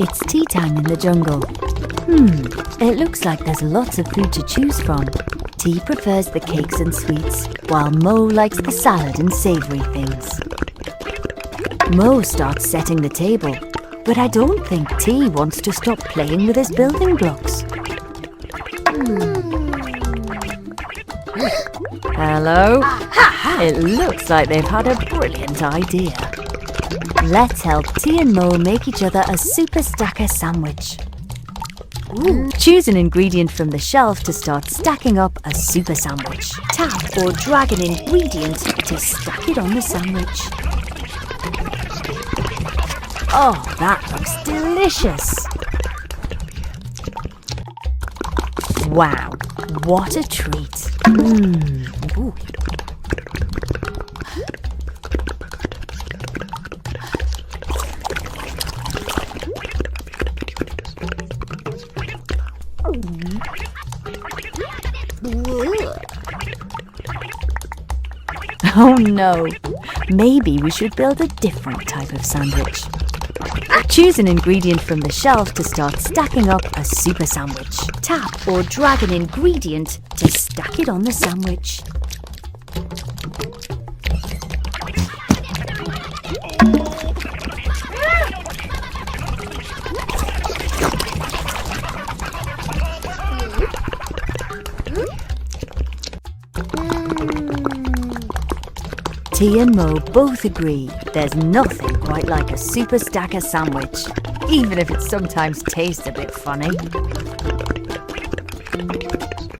It's tea time in the jungle. It looks like there's lots of food to choose from. T prefers the cakes and sweets, while Mo likes the salad and savoury things. Mo starts setting the table, but I don't think T wants to stop playing with his building blocks. Hello? It looks like they've had a brilliant idea. Let's help T and Mo make each other a super stacker sandwich. Choose an ingredient from the shelf to start stacking up a super sandwich. Tap or drag an ingredient to stack it on the sandwich. Oh, that looks delicious! Wow, what a treat! Ooh. Oh no, maybe we should build a different type of sandwich. Choose an ingredient from the shelf to start stacking up a super sandwich. Tap or drag an ingredient to stack it on the sandwich. T and Mo both agree there's nothing quite like a super stacker sandwich, even if it sometimes tastes a bit funny.